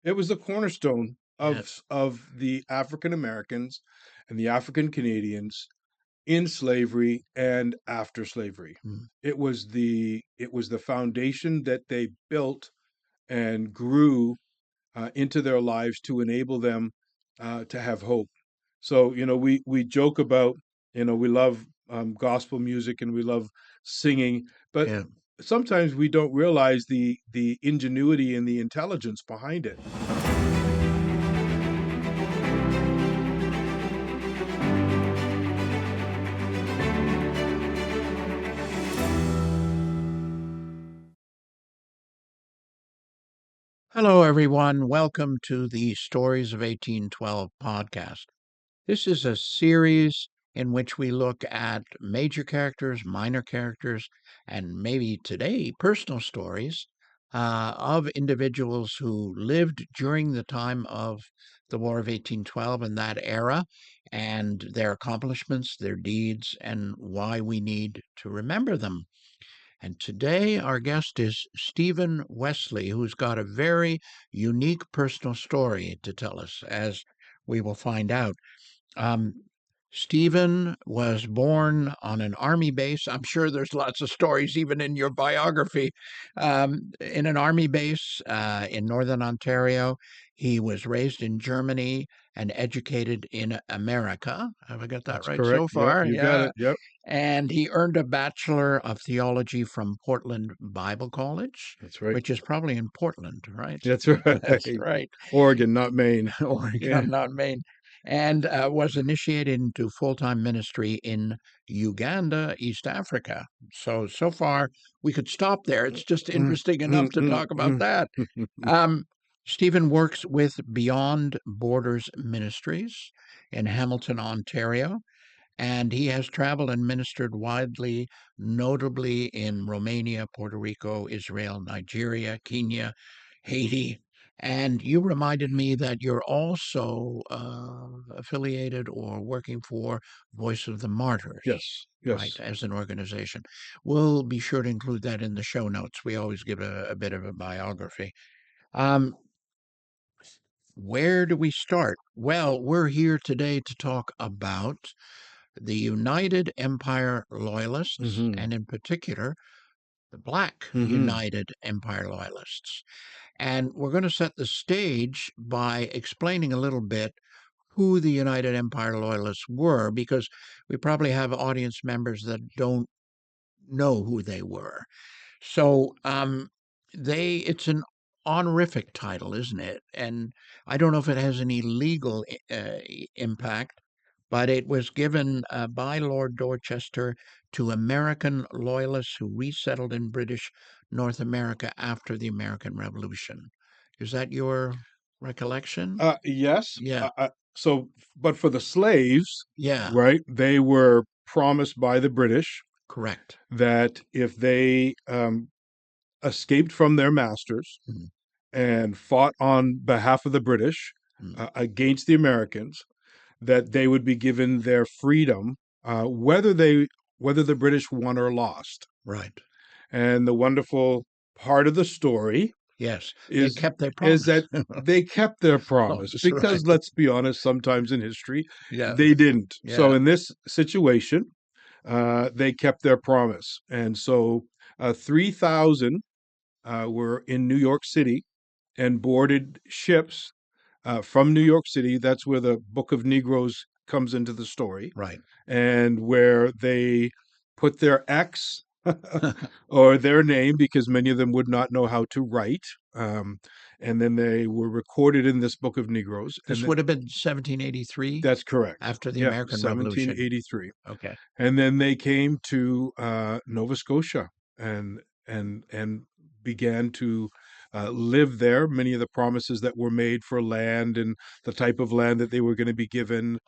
It was the cornerstone Yeah. of the African Americans and the African Canadians in slavery and after slavery. Mm. It was the foundation that they built and grew into their lives to enable them to have hope. So we joke about we love gospel music and we love singing, but Yeah. sometimes we don't realize the ingenuity and the intelligence behind it. Hello, everyone. Welcome to the Stories of 1812 podcast. This is a series in which we look at major characters, minor characters, and maybe today, personal stories of individuals who lived during the time of the War of 1812 and that era, and their accomplishments, their deeds, and why we need to remember them. And today, our guest is Stephen Wesley, who's got a very unique personal story to tell us, as we will find out. Um, Stephen was born on an army base. I'm sure there's lots of stories, even in your biography, in an army base in Northern Ontario. He was raised in Germany and educated in America. Have I got that That's right so correct. Yep, far? you got Yeah. it. Yep, And he earned a Bachelor of Theology from Portland Bible College, that's right. which is probably in Portland, right? That's right. That's right. Oregon, not Maine. Yeah, Oregon, not Maine. And was initiated into full-time ministry in Uganda, East Africa. So far, we could stop there. It's just Mm, interesting enough mm, to mm, talk about mm. that. Um, Stephen works with Beyond Borders Ministries in Hamilton, Ontario, and he has traveled and ministered widely, notably in Romania, Puerto Rico, Israel, Nigeria, Kenya, Haiti. And you reminded me that you're also affiliated or working for Voice of the Martyrs, Yes, right, yes. as an organization. We'll be sure to include that in the show notes. We always give a bit of a biography. Um, where do we start? Well, we're here today to talk about the United Empire Loyalists, Hmm. and in particular, the Black Hmm. United Empire Loyalists. And we're going to set the stage by explaining a little bit who the United Empire Loyalists were, because we probably have audience members that don't know who they were. So it's an honorific title, isn't it? And I don't know if it has any legal impact, but it was given by Lord Dorchester to American loyalists who resettled in British North America after the American Revolution. Is that your recollection? Yes. Yeah, But for the slaves, yeah, right? They were promised by the British correct. that if they escaped from their masters Mm, and fought on behalf of the British mm, against the Americans, that they would be given their freedom, whether the British won or lost. right. And the wonderful part of the story Yes, they is kept their is promise. that they kept their Oh, promise, that's right. because let's be honest, sometimes in history Yeah, they didn't. So yeah, in this situation, they kept their promise, and so 3,000 were in New York City and boarded ships from New York City. That's where the Book of Negroes comes into the story, right. and where they put their X or their name, because many of them would not know how to write. Um, and then they were recorded in this Book of Negroes. This would have been 1783 That's correct. after the Yeah, American Revolution. 1783. Okay. And then they came to Nova Scotia and began to live there. Many of the promises that were made for land and the type of land that they were going to be given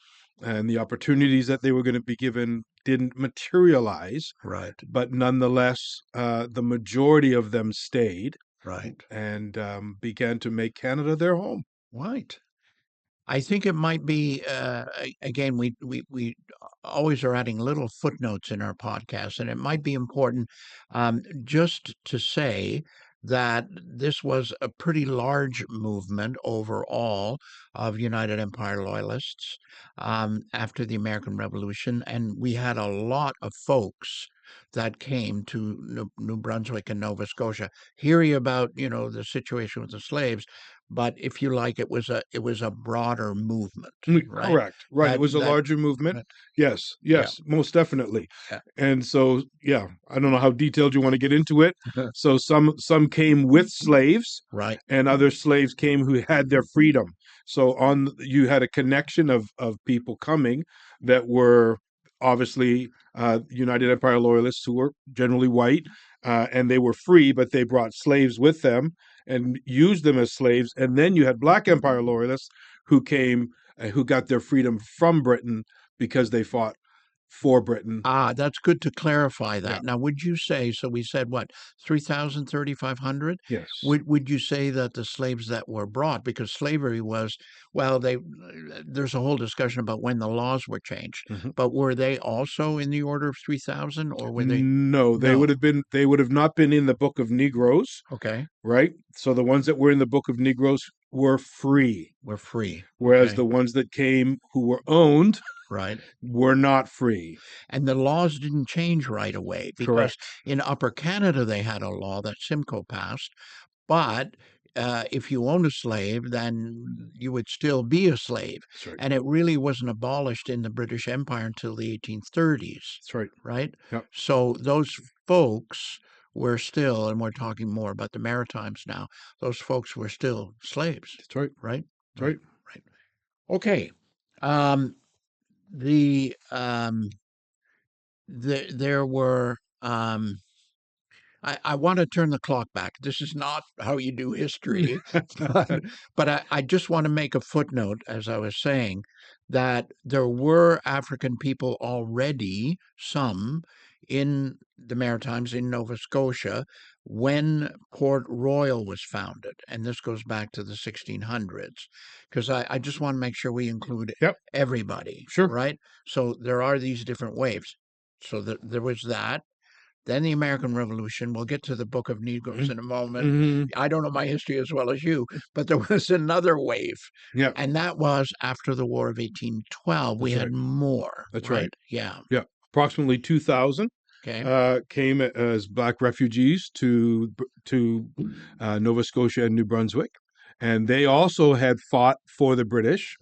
and the opportunities that they were going to be given didn't materialize, Right, but nonetheless, the majority of them stayed right, and began to make Canada their home. right. I think it might be again. We always are adding little footnotes in our podcast, and it might be important just to say that this was a pretty large movement overall of United Empire Loyalists after the American Revolution. And we had a lot of folks that came to New Brunswick and Nova Scotia, hearing about, the situation with the slaves. But if you like, it was a broader movement, right? Correct. Right. It That was a that larger movement. that- Yes. yeah, Yes. Most definitely. yeah. And so, yeah, I don't know how detailed you want to get into it. So some came with slaves, Right. and other slaves came who had their freedom. So on you had a connection of people coming that were obviously United Empire Loyalists who were generally white, and they were free, but they brought slaves with them and used them as slaves. And then you had Black Empire Loyalists who came, who got their freedom from Britain because they fought for Britain. Ah, that's good to clarify Yeah. that. Now, would you say, so we said what, 3,000, 3,500? Yes. Would you say that the slaves that were brought, because slavery was, well, there's a whole discussion about when the laws were changed, Mhm. but were they also in the order of 3,000, or were they? No, No. they would have not been in the Book of Negroes, Okay. right? So the ones that were in the Book of Negroes were free, We're free. whereas Okay. the ones that came who were owned Right. were not free. And the laws didn't change right away because Correct. in Upper Canada, they had a law that Simcoe passed. But if you own a slave, then you would still be a slave. That's right. And it really wasn't abolished in the British Empire until the 1830s, That's right. right? Yep. So those folks were still, and we're talking more about the Maritimes now, those folks were still slaves, That's right. right? That's Right, right. right. Okay. Um, the there were I want to turn the clock back. This is not how you do history, but, but I just want to make a footnote, as I was saying, that there were African people already, some in the Maritimes in Nova Scotia, when Port Royal was founded. And this goes back to the 1600s, because I just want to make sure we include Yep. everybody, Sure. right? So there are these different waves. So there was that. Then the American Revolution. We'll get to the Book of Negroes in a moment. Mm-hmm. I don't know my history as well as you, but there was another wave, Yeah. and that was after the War of 1812. We That's had right. more, That's right. right? Yeah. Yeah. Approximately 2,000 Okay. came as Black refugees to Nova Scotia and New Brunswick, and they also had fought for the British,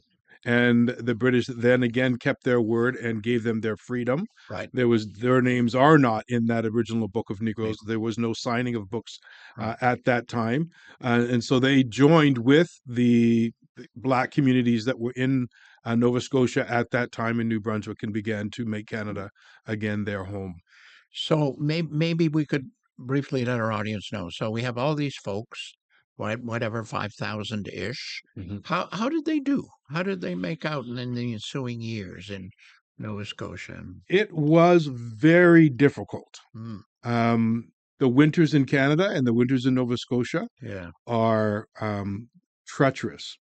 and the British then again kept their word and gave them their freedom. Right. Their names are not in that original Book of Negroes. Negroes. There was no signing of books Right. at that time, and so they joined with the Black communities that were in Nova Scotia at that time in New Brunswick and began to make Canada again their home. So maybe we could briefly let our audience know. So we have all these folks, whatever 5,000 ish. Mhm. How did they do? How did they make out in the ensuing years in Nova Scotia? It was very difficult. Mm, Um, the winters in Canada and the winters in Nova Scotia yeah. are treacherous.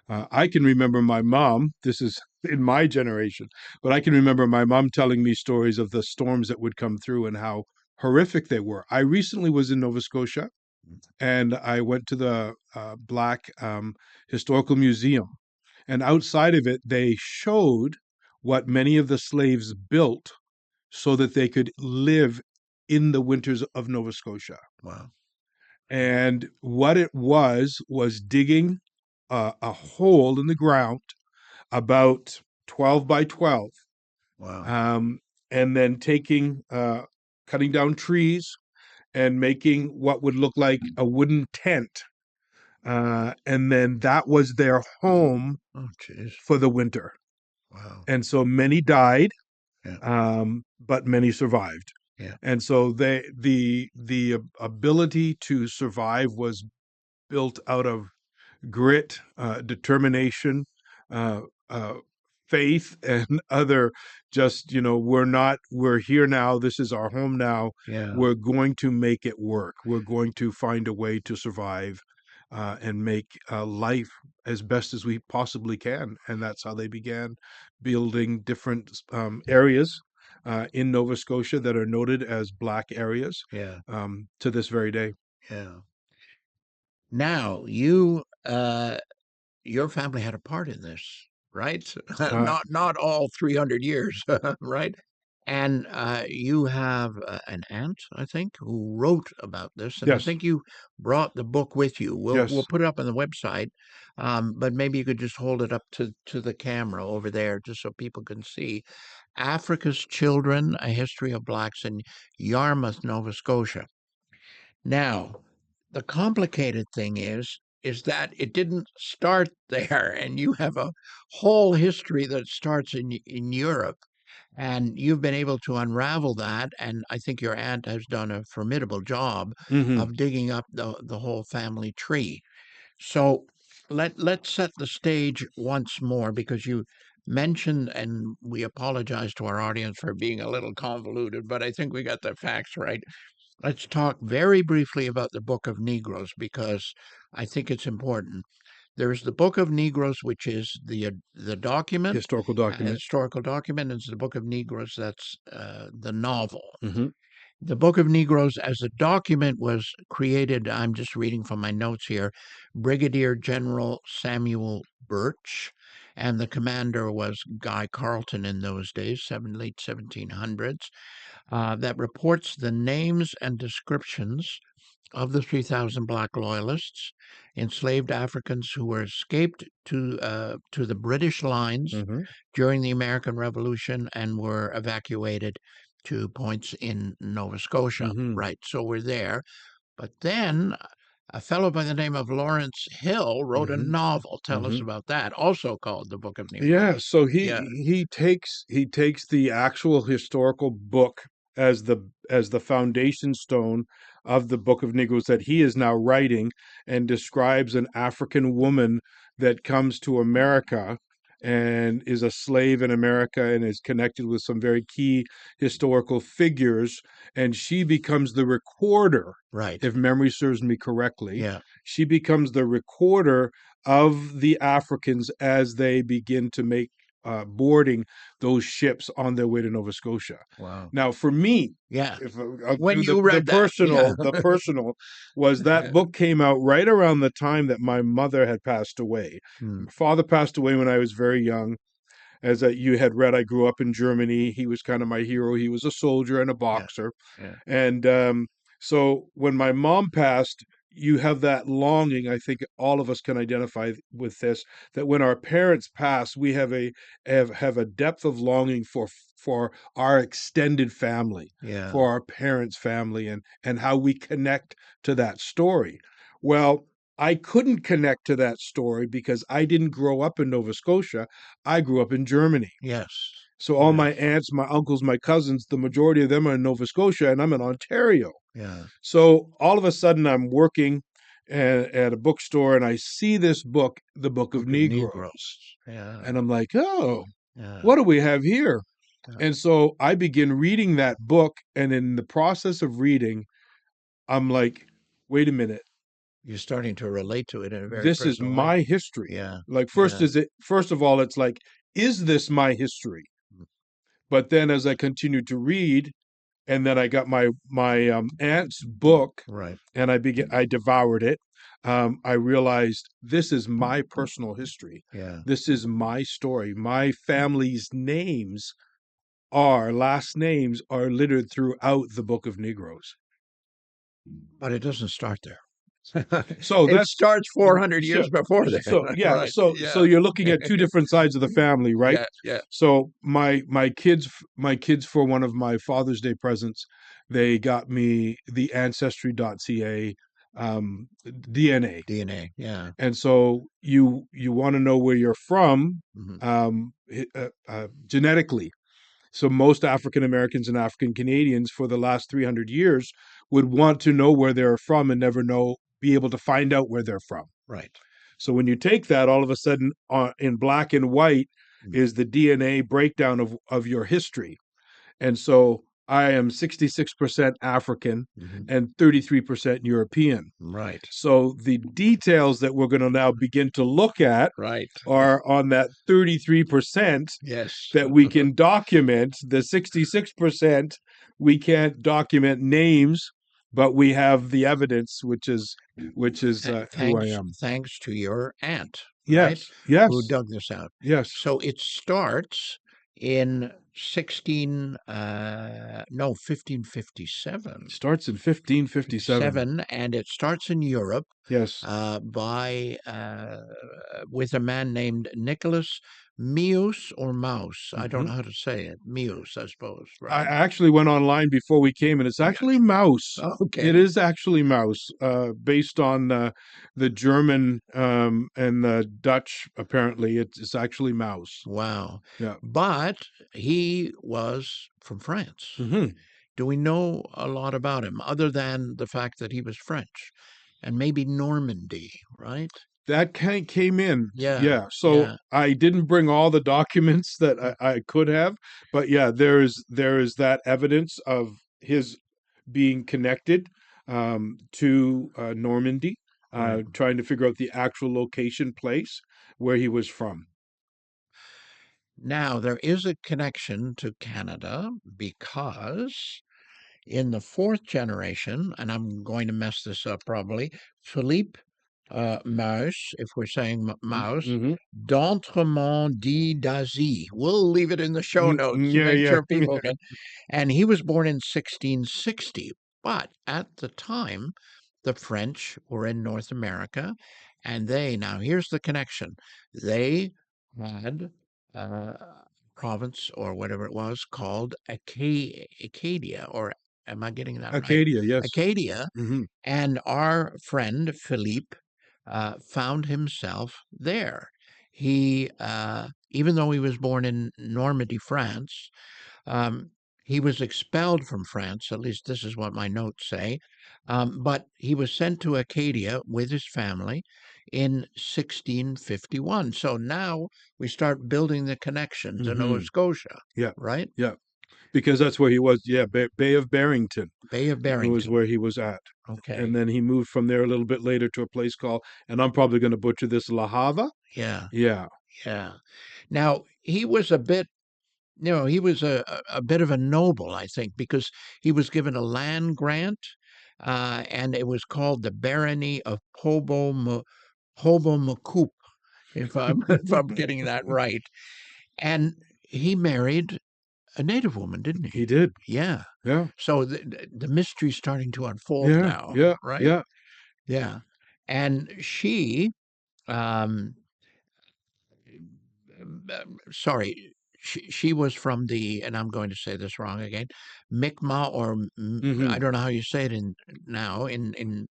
I can remember my mom, this is in my generation, but I can remember my mom telling me stories of the storms that would come through and how horrific they were. I recently was in Nova Scotia and I went to the Black Historical Museum. And outside of it, they showed what many of the slaves built so that they could live in the winters of Nova Scotia. Wow. And what it was digging a hole in the ground about 12 by 12, Wow. um, and then cutting down trees and making what would look like a wooden tent. And then that was their home Oh, jeez. for the winter. Wow. And so many died, Yeah. but many survived. Yeah. And so the ability to survive was built out of grit, determination, uh, uh, faith, and other. Just we're here now. This is our home now. Yeah. We're going to make it work. We're going to find a way to survive and make life as best as we possibly can. And that's how they began building different areas in Nova Scotia that are noted as Black areas Yeah. to this very day. Yeah. Now, your family had a part in this, right? Uh, Not all 300 years, right? And you have an aunt, I think, who wrote about this, and I yes, think you brought the book with you. We'll yes, put it up on the website, but maybe you could just hold it up to the camera over there, just so people can see. Africa's Children: A History of Blacks in Yarmouth, Nova Scotia. Now, the complicated thing is that it didn't start there, and you have a whole history that starts in Europe, and you've been able to unravel that, and I think your aunt has done a formidable job hmm of digging up the whole family tree. So let's set the stage once more, because you mentioned, and we apologize to our audience for being a little convoluted, but I think we got the facts right. Let's talk very briefly about the Book of Negroes, because I think it's important. There's the Book of Negroes, which is the document, historical a document. historical document. It's the Book of Negroes, that's the novel. hmm The Book of Negroes as a document was created, I'm just reading from my notes here, Brigadier General Samuel Birch, and the commander was Guy Carleton in those days, late 1700s, that reports the names and descriptions of the 3,000 black loyalists, enslaved Africans who were escaped to the British lines hmm during the American Revolution and were evacuated to points in Nova Scotia. hmm Right, so we're there. But then a fellow by the name of Lawrence Hill wrote a hmm novel. Tell us hmm about that, also called The Book of Yeah, Negroes. so Yeah, he takes the actual historical book as the foundation stone of the Book of Negroes that he is now writing, and describes an African woman that comes to America and is a slave in America and is connected with some very key historical figures, and she becomes the recorder, right. if memory serves me correctly. Yeah, She becomes the recorder of the Africans as they begin to make boarding those ships on their way to Nova Scotia. wow. Now, for me, Yeah. if When through you the read that, yeah. personal was that Yeah. book came out right around the time that my mother had passed away. Mm, My father passed away when I was very young. As you had read, I grew up in Germany. He was kind of my hero. He was a soldier and a yeah, boxer. yeah, And so when my mom passed, you have that longing. I think all of us can identify with this, that when our parents pass, we have a depth of longing for our extended family, yeah, for our parents' family, and how we connect to that story. Well, I couldn't connect to that story because I didn't grow up in Nova Scotia. I grew up in Germany. yes, So all yes, my aunts, my uncles, my cousins, the majority of them are in Nova Scotia, and I'm in Ontario. yeah. So all of a sudden, I'm working at a bookstore, and I see this book, The Book of Book of Negroes, Negroes. Yeah, and I'm like, oh, yeah, what do we have here? yeah. And so I begin reading that book, and in the process of reading, I'm like, wait a minute, You're starting to relate to it in a very this is personal way. my history. Yeah, Like, yeah, first of all, it's like, is this my history? mm, But then as I continued to read, and then I got my aunt's book, right. and I devoured it. I realized this is my personal history. Yeah, This is my story. My family's last names are littered throughout the Book of Negroes. but it doesn't start there. So It that's starts 400 so years before then. so yeah Right. so Yeah. you're looking at two different sides of the family, right? Yeah. Yeah. So my kids for one of my Father's Day presents, they got me the ancestry.ca DNA. DNA. Yeah. And so you want to know where you're from, Hmm. genetically. So most African Americans and African Canadians for the last 300 years would want to know where they're from and never be able to find out where they're from. Right. So when you take that, all of a sudden, in black and white Mm, is the DNA breakdown of your history. And so I am 66% African hmm. and 33% European. Right. So the details that we're going to now begin to look at Right. are on that 33% Yes. that we can document. The 66%, we can't document names but we have the evidence, which is who I am. Thanks to your aunt, right, Yes, who yes, dug this out. yes. So it starts in 1557. Starts in 1557. 57, and it starts in Europe Yes. by with a man named Nicholas Mius or Mouse. I don't Hmm. know how to say it. Mius, I suppose, I right? actually went online before we came, and it's Yeah. actually Mouse. It Okay. is actually Mouse, based on the German and the Dutch. Apparently, it's actually Mouse. Wow. Yeah. But he was from France. Hmm. Do we know a lot about him other than the fact that he was French and maybe Normandy, right? That came in. Yeah. Yeah. So Yeah. I didn't bring all the documents that I could have, but yeah, there is that evidence of his being connected to Normandy, Right. trying to figure out the actual location place where he was from. Now, there is a connection to Canada because in the fourth generation, and I'm going to mess this up probably, Philippe Mouse, if we're saying Mouse, Mm-hmm. d'Entremont d'Azy. We'll leave it in the show notes to Yeah, make yeah, sure people can. And he was born in 1660. But at the time, the French were in North America, and now here's the connection. They had a province or whatever it was called Acadia, or am I getting that right? Acadia. Yes. Acadia. Hmm. And our friend Philippe found himself there. He, even though he was born in Normandy, France, um, he was expelled from France. At least this is what my notes say. But he was sent to Acadia with his family in 1651. So now we start building the connection to Nova Hmm. Scotia, Yeah, right? yeah, because that's where he was. Yeah, Bay of Barrington Bay of was Barrington. where he was at. And Okay. then he moved from there a little bit later to a place called, and I'm probably going to butcher this, La Hava. Yeah. Yeah. Yeah. Now, he was a bit, he was a bit of a noble, I think, because he was given a land grant, and it was called the Barony of Hobomacoop, if I'm if I'm getting that right. And he married a native woman, didn't he? He did. Yeah. Yeah. So the mystery's starting to unfold Yeah. now, Yeah. right? Yeah. Yeah. And she, um, sorry, she was from the, and I'm going to say this wrong again, Mi'kmaq, or I Hmm. don't know how you say it in now in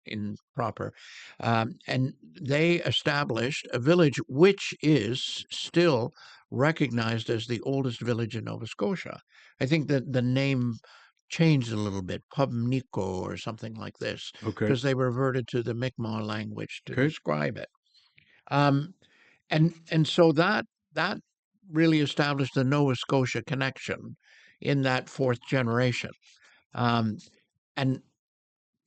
proper, and they established a village which is still recognized as the oldest village in Nova Scotia. I think that the name changed a little bit, Pubnico or something like this, Okay. because they reverted to the Mi'kmaq language to Okay. describe it. Um, and so that really established the Nova Scotia connection in that fourth generation, um, and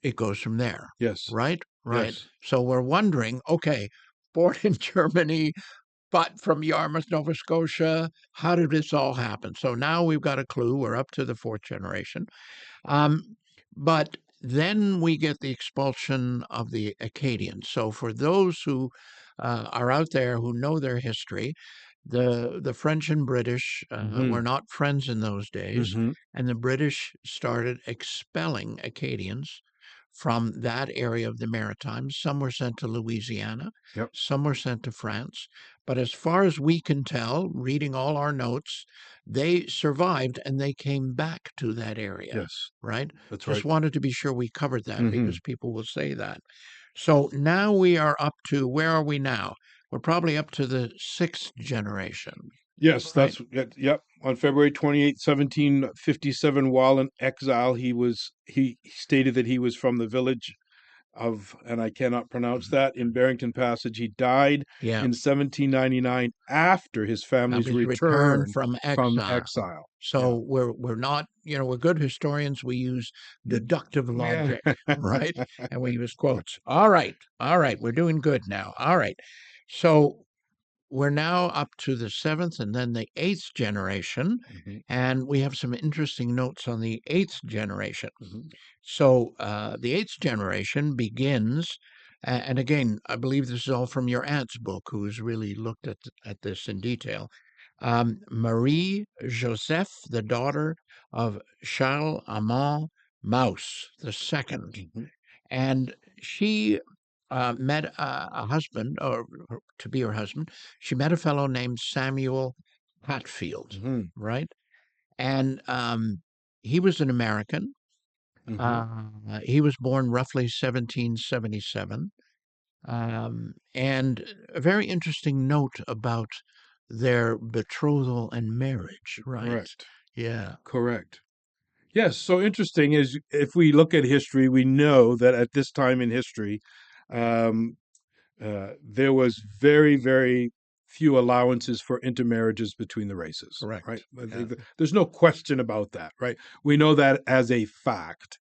it goes from there, Yes. right? Right. Yes. So we're wondering, okay, born in Germany, but from Yarmouth, Nova Scotia. How did this all happen? So now we've got a clue. We're up to the fourth generation. Um, but then we get the expulsion of the Acadians. So for those who are out there who know their history, the French and British Hmm. were not friends in those days, Hmm. and the British started expelling Acadians from that area of the Maritimes. Some were sent to Louisiana, Yep. some were sent to France. But as far as we can tell, reading all our notes, they survived and they came back to that area, Yes. right? That's Just right. wanted to be sure we covered that Hmm. because people will say that. So now we are up to, where are we now? We're probably up to the sixth generation, Yes, right? yep. On February 28th, 1757, while in exile, he stated that he was from the village of, and I cannot pronounce that, in Barrington Passage. He died Yeah. in 1799 after his Of family's his return return from from exile. exile. Yeah. So we're not, we're good historians. We use deductive Yeah. logic, right? And we use quotes. All right, all right, we're doing good now. All right. So we're now up to the seventh and then the eighth generation, Mhm, and we have some interesting notes on the eighth generation. mhm, So the eighth generation begins, and again, I believe this is all from your aunt's book, who's really looked at this in detail. Marie Joseph, the daughter of Charles Amand Mauss the second, mhm, and she met a husband, or to be her husband. She met a fellow named Samuel Hatfield, mhm, right? And he was an American. mhm. He was born roughly 1777. And a very interesting note about their betrothal and marriage, right? Correct. Yeah, Correct. Yes, so interesting is if we look at history, we know that at this time in history, um, there was very, very few allowances for intermarriages between the races, right? correct. Yeah. There's no question about that, right? We know that as a fact.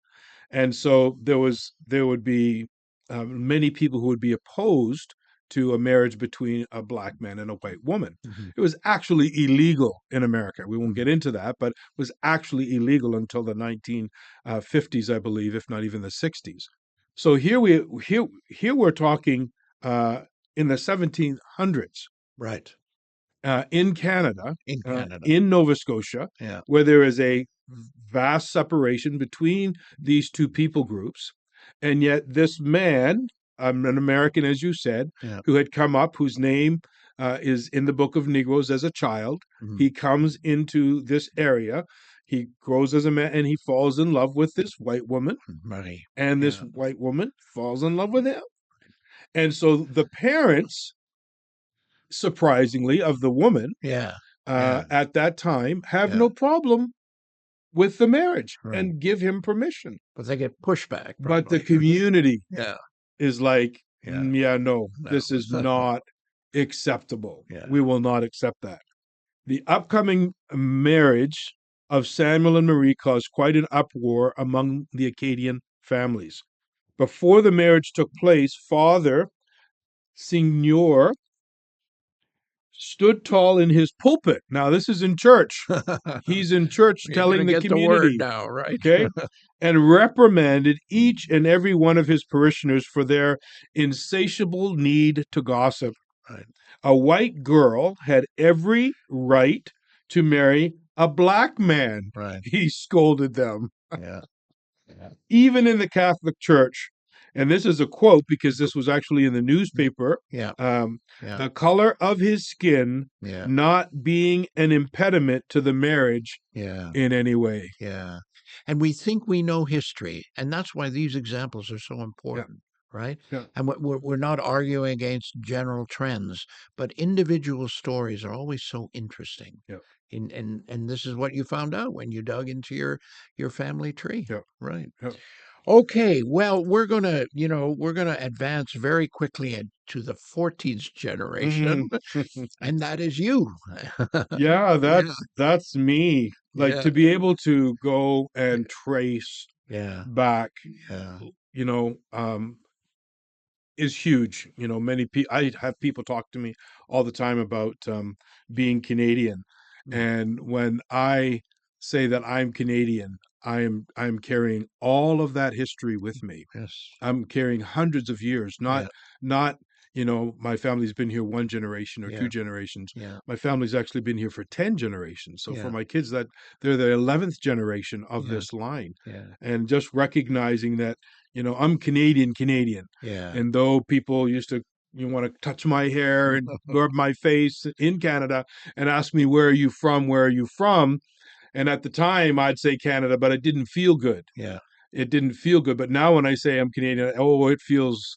And so there would be many people who would be opposed to a marriage between a black man and a white woman. Hmm. It was actually illegal in America. We won't Hmm. get into that, but it was actually illegal until the 1950s, I believe, if not even the 60s. So here we're talking uh, in the 1700s Right. in Canada, In Canada. in Nova Scotia, Yeah. where there is a vast separation between these two people groups. And yet, this man, an American, as you said, Yeah. who had come up, whose name is in the Book of Negroes as a child, Hmm. he comes into this area. He grows as a man and he falls in love with this white woman, Money. and this Yeah. white woman falls in love with him. And so the parents, surprisingly, of the woman Yeah. Yeah. at that time have Yeah. no problem with the marriage Right. and give him permission. But they get pushback, But the probably. community Yeah. is like, Yeah. yeah, no, No. this is not acceptable. Yeah. We will not accept that. The upcoming marriage of Samuel and Marie caused quite an uproar among the Acadian families. Before the marriage took place, Father Signor stood tall in his pulpit. Now, this is in church. He's in church You're gonna telling the get the word community, now, right? okay, and reprimanded each and every one of his parishioners for their insatiable need to gossip. Right. A white girl had every right to marry a black man, Right. he scolded them. Yeah. Yeah. Even in the Catholic Church, and this is a quote because this was actually in the newspaper, Yeah. um, Yeah. the color of his skin Yeah. not being an impediment to the marriage Yeah. in any way. Yeah. And we think we know history, and that's why these examples are so Yeah, important, right? yeah, And we're not arguing against general trends, but individual stories are always so interesting. yeah, And this is what you found out when you dug into your family tree, yeah, right? yeah. Okay, well, we're gonna advance very quickly to the 14th generation, Mhm. and that is you. Yeah, Yeah, that's me. Like yeah, to be able to go and trace yeah, back, yeah. you know, is huge. Many people, I have people talk to me all the time about being Canadian, Mm. and when I say that I'm Canadian, I'm carrying all of that history with me. Yes. I'm carrying hundreds of years, Yeah, not my family's been here one generation or two yeah, generations. yeah, My family's actually been here for 10 generations. So for yeah, my kids, that they're the 11th generation of yeah, this line. yeah, And just recognizing that, I'm Canadian. yeah, And though people used to you want to touch my hair and rub my face in Canada and ask me, where are you from? Where are you from? And at the time I'd say Canada, but it didn't feel good. yeah, It didn't feel good. But now when I say I'm Canadian, oh, it feels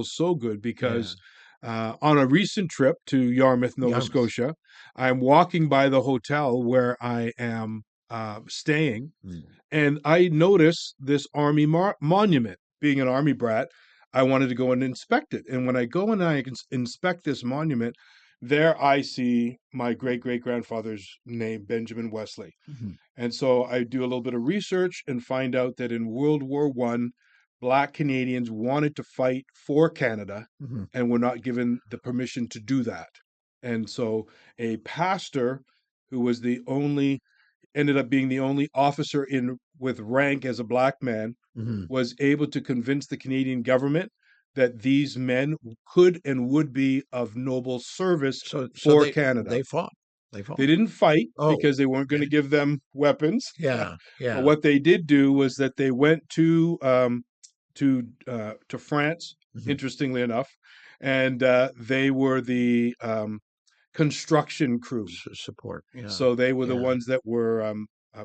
so good yeah. because on a recent trip to Yarmouth, Nova Yarmouth. Scotia, I'm walking by the hotel where I am staying, Mm. and I notice this army monument. Being an army brat, I wanted to go and inspect it. And when I go and I inspect this monument, there I see my great great grandfather's name, Benjamin Wesley. Mhm. And so I do a little bit of research and find out that in World War One, Black Canadians wanted to fight for Canada Mhm. and were not given the permission to do that. And so a pastor who was the only ended up being the only officer in with rank as a black man Hmm. was able to convince the Canadian government that these men could and would be of noble service So for they Canada. they fought. They They fought. didn't fight Oh, because they weren't going to give them weapons. yeah, But yeah. what they did do was that they went to France, Hmm. interestingly enough, and they were the construction crew. Support. Yeah, So they were the yeah. ones that were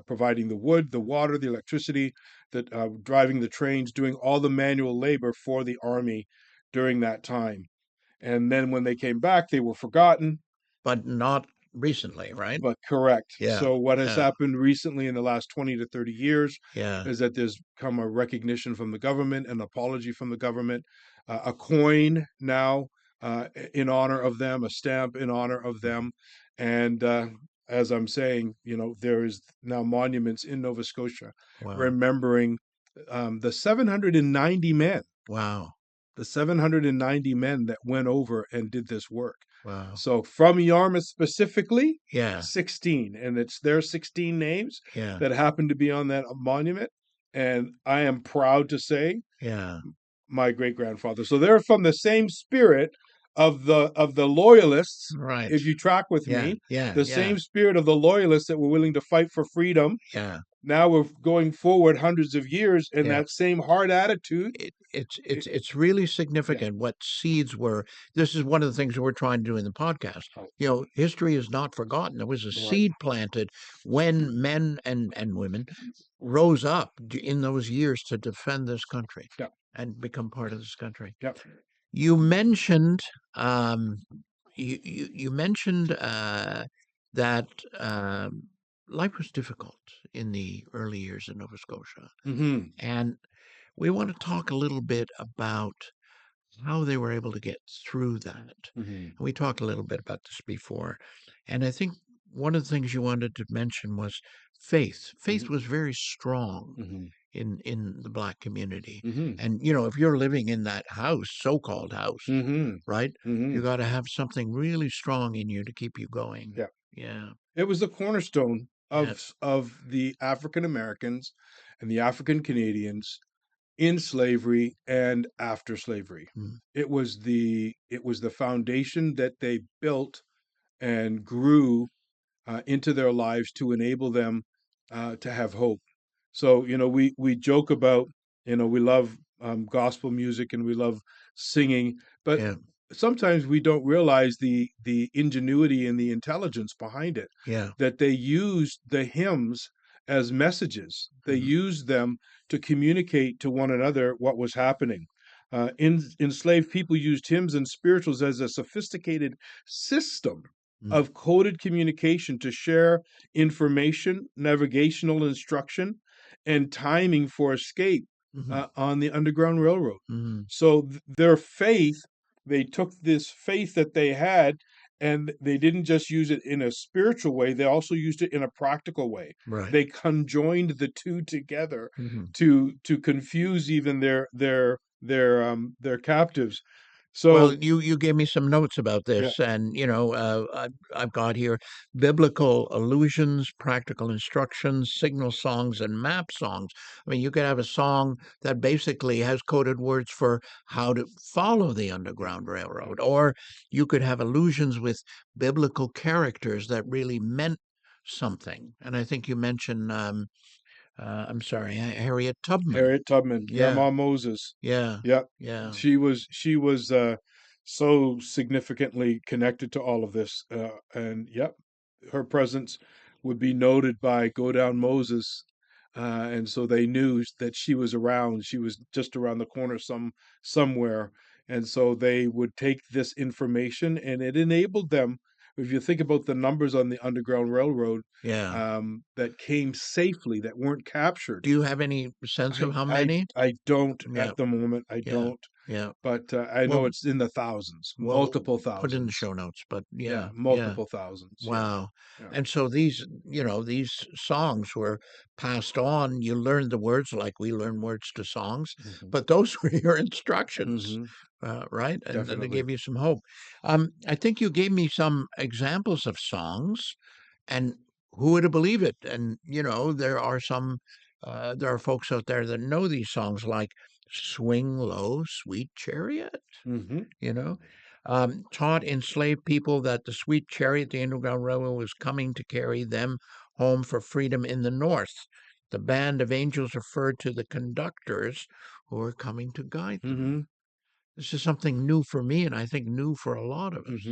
providing the wood, the water, the electricity, that driving the trains, doing all the manual labor for the army during that time. And then when they came back, they were forgotten. But not recently, right? But correct. Yeah, So what has yeah, happened recently in the last 20 to 30 years yeah. is that there's come a recognition from the government, an apology from the government, a coin now in honor of them, a stamp in honor of Mhm. them. And as I'm saying, there is now monuments in Nova Scotia Wow, remembering the 790 men wow, the 790 men that went over and did this work. wow. So from Yarmouth specifically, Yeah, 16, and it's their 16 names yeah, that happen to be on that monument. And I am proud to say yeah. my great grandfather. So they're from the same spirit of the loyalists. Right. If you track with Yeah, me, yeah, the yeah, same spirit of the loyalists that were willing to fight for freedom. yeah, Now we're going forward hundreds of years, and yeah. that same hard attitude. It's it's really Yeah. significant what seeds were. This is one of the things that we're trying to do in the podcast. Oh, History is not forgotten. There was a right. seed planted when men and women rose up in those years to defend this country Yeah. and become part of this country. Yeah. You mentioned um, you mentioned that life was difficult in the early years in Nova Scotia, Hmm. and we want to talk a little bit about how they were able to get through that. Hmm. We talked a little bit about this before, and I think one of the things you wanted to mention was faith. Faith Hmm. was very strong Hmm. in the black community, Hmm. and if you're living in that house, so-called house, Hmm. right? Hmm. You got to have something really strong in you to keep you going. Yeah. Yeah, It was the cornerstone yeah, of the African Americans and the African Canadians in slavery and after slavery. mm, It was the foundation that they built and grew into their lives to enable them to have hope. So we joke about we love gospel music and we love singing, but yeah, sometimes we don't realize the ingenuity and the intelligence behind it. yeah. That they used the hymns as messages. They Hmm. used them to communicate to one another what was happening. Enslaved people used hymns and spirituals as a sophisticated system Mm, of coded communication to share information, navigational instruction, and timing for escape hmm, on the Underground Railroad. hmm. So their faith, they took this faith that they had, and they didn't just use it in a spiritual way, they also used it in a practical way. Right. They conjoined the two together Hmm. to confuse even their captives. Well, So you gave me some notes about yeah. this, and I've got here biblical allusions, practical instructions, signal songs, and map songs. I mean, you could have a song that basically has coded words for how to follow the Underground Railroad, or you could have allusions with biblical characters that really meant something. And I think you mentioned, I'm sorry, Harriet Tubman. Harriet Tubman, Yeah, Grandma Moses. yeah, Yep. yeah, She was so significantly connected to all of this. And yep, her presence would be noted by Go Down Moses. And so they knew that she was around. She was just around the corner somewhere. And so they would take this information and it enabled them. If you think about the numbers on the Underground Railroad yeah. that came safely, that weren't captured, Do you have any sense I of how I many? I don't Yeah, at the moment. I yeah, don't, yeah. but I know Well, it's in the thousands, well, multiple put in the thousands. show notes, but Yeah, yeah, yeah. multiple thousands. Yeah, Wow. yeah. And so these songs were passed on. You learned the words like we learn words to songs, Hmm. but those were your instructions, Hmm. right? And they Definitely. gave you some hope. I think you gave me some examples of songs, and who would have believed it? And there are folks out there that know these songs like "Swing Low, Sweet Chariot." Hmm. You know, taught enslaved people that the sweet chariot, the Underground Railroad, was coming to carry them home for freedom in the North. The band of angels referred to the conductors who were coming to guide them. Hmm. This is something new for me, and I think new for a lot of Hmm. us.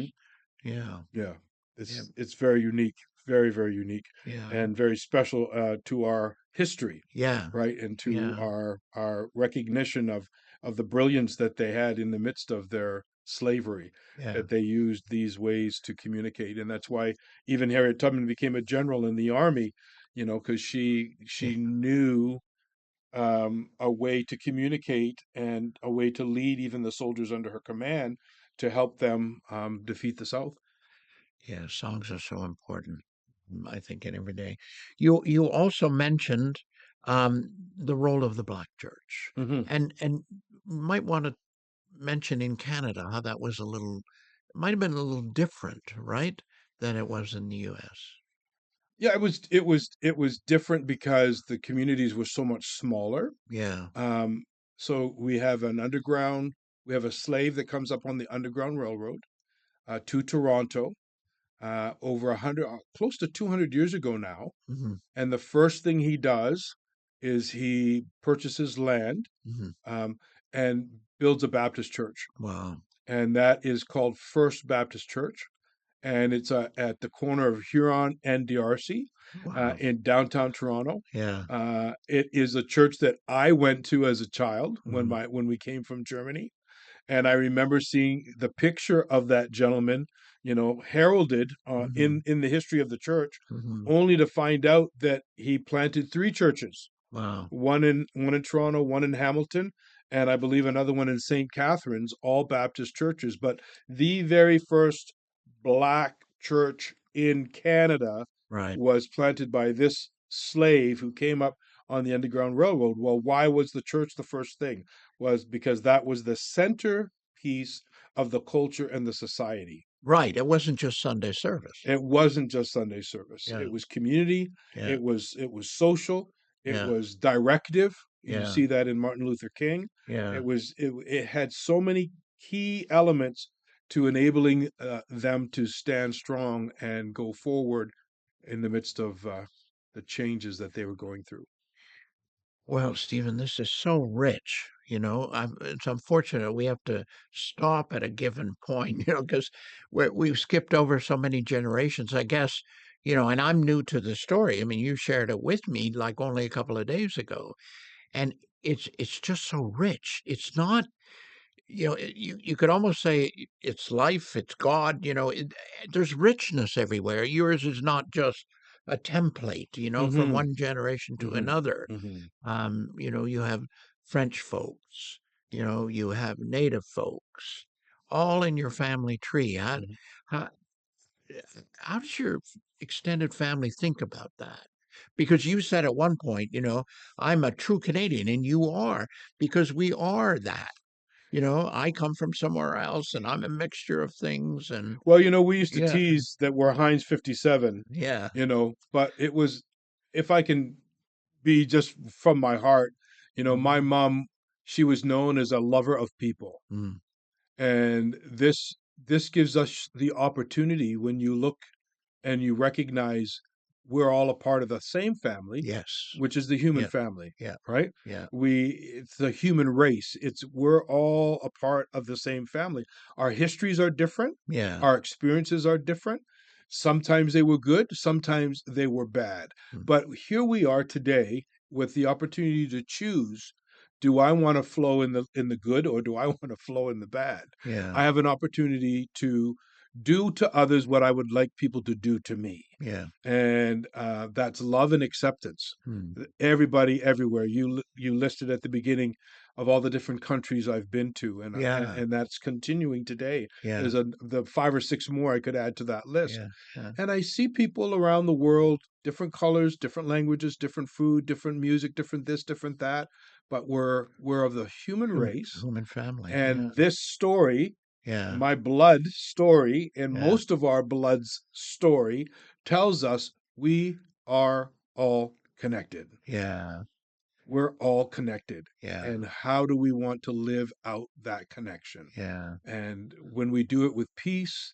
Yeah, Yeah, yeah, it's very unique, very, very unique, yeah, and very special to our history, yeah, right? And to yeah, our recognition of the brilliance that they had in the midst of their slavery, yeah, that they used these ways to communicate. And that's why even Harriet Tubman became a general in the army, because yeah. she knew a way to communicate and a way to lead even the soldiers under her command to help them defeat the South. Yeah, songs are so important, I think, in every day. You also mentioned the role of the Black Church, Hmm. and might want to mention in Canada how that was might have been a little different, right, than it was in the U.S. Yeah, it was different because the communities were so much smaller. Yeah. Um, so we have a slave that comes up on the Underground Railroad to Toronto over 100, close to 200 years ago now. Hmm. And the first thing he does is he purchases land Hmm. um, and builds a Baptist church, Wow. and that is called First Baptist Church, and it's at the corner of Huron and D'Arcy Wow. in downtown Toronto. Yeah. It is a church that I went to as a child Hmm. when we came from Germany, and I remember seeing the picture of that gentleman, heralded Hmm. in the history of the church, Hmm. only to find out that he planted three churches, Wow. one in Toronto, one in Hamilton, and I believe another one in St. Catharines, all Baptist churches. But the very first black church in Canada Right. was planted by this slave who came up on the Underground Railroad. Well, why was the church the first thing? Was because that was the centerpiece of the culture and the society. Right. It wasn't just Sunday service. It wasn't just Sunday service. Yeah. It was community. Yeah. It was social. It Yeah. was directive. You Yeah. see that in Martin Luther King. Yeah. It had so many key elements to enabling them to stand strong and go forward in the midst of the changes that they were going through. Well, Stephen, this is so rich. It's unfortunate we have to stop at a given point, because we've skipped over so many generations, I guess, and I'm new to the story. I mean, you shared it with me like only a couple of days ago, and it's just so rich. It's not, you could almost say it's life, it's God, there's richness everywhere. Yours is not just a template, from Mm-hmm. one generation to Mm-hmm. another. Mm-hmm. You have French folks, you have Native folks, all in your family tree. Mm-hmm. How, how does your extended family think about that? Because you said at one point, I'm a true Canadian, and you are, because we are that. I come from somewhere else, and I'm a mixture of things, and Well, we used to yeah, tease that we're Heinz 57, yeah, but it was, if I can be just from my heart, my mhm, mom, she was known as a lover of people. mm, And this gives us the opportunity when you look and you recognize we're all a part of the same family, yes, which is the human yeah, family, yeah, right? yeah, It's the human race. We're all a part of the same family. Our histories are different, yeah, our experiences are different. Sometimes they were good, sometimes they were bad. mm, But here we are today with the opportunity to choose, do I want to flow in the good, or do I want to flow in the bad? yeah, I have an opportunity to do to others what I would like people to do to me, yeah, and that's love and acceptance. mm, Everybody, everywhere. You listed at the beginning of all the different countries I've been to, yeah, and that's continuing today. yeah, There's the five or six more I could add to that list, yeah, yeah, and I see people around the world, different colors, different languages, different food, different music, different this, different that, but we're of the human race. Human family. Yeah. And this story, Yeah. my blood story, and Yeah. most of our blood's story tells us we are all connected. Yeah. We're all connected. Yeah. And how do we want to live out that connection? Yeah. And when we do it with peace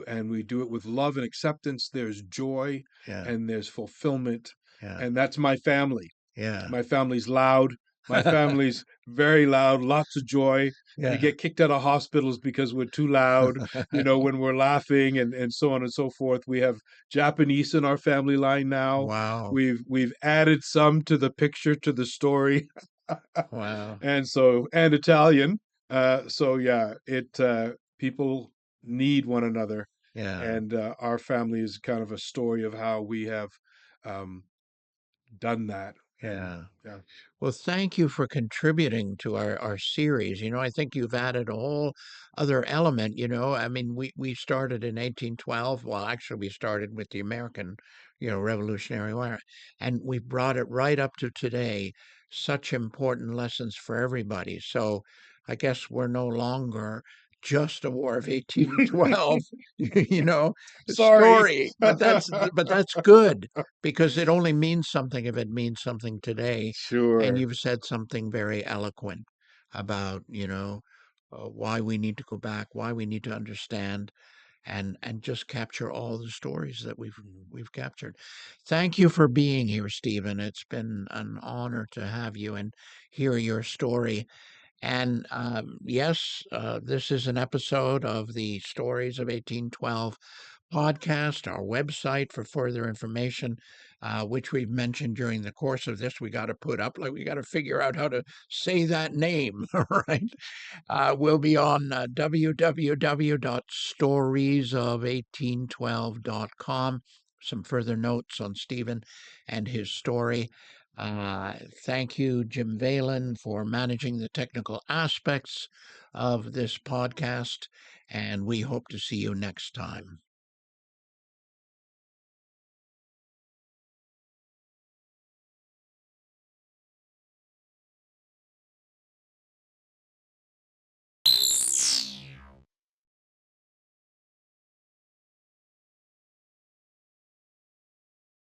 and we do it with love and acceptance, there's joy Yeah. and there's fulfillment. Yeah. And that's my family. Yeah. My family's loud. My family's very loud, lots of joy. We Yeah. get kicked out of hospitals because we're too loud, when we're laughing and so on and so forth. We have Japanese in our family line now. Wow. We've added some to the picture, to the story. Wow. And Italian. So yeah, it people need one another, Yeah. and our family is kind of a story of how we have um, done that. And Yeah. yeah, Well, thank you for contributing to our series. I think you've added a whole other element. I mean, we started in 1812. Well, actually, we started with the American, Revolutionary War, and we brought it right up to today. Such important lessons for everybody. So I guess we're no longer just a War of 1812, sorry. story, but that's good because it only means something if it means something today. And Sure. you've said something very eloquent about, why we need to go back, why we need to understand, and just capture all the stories that we've captured. Thank you for being here, Stephen. It's been an honor to have you and hear your story. And yes, this is an episode of the Stories of 1812 podcast, our website for further information, which we've mentioned during the course of this. We got to put up, like, we got to figure out how to say that name, right? We'll be on www.storiesof1812.com. Some further notes on Stephen and his story. Thank you, Jim Valen, for managing the technical aspects of this podcast, and we hope to see you next time.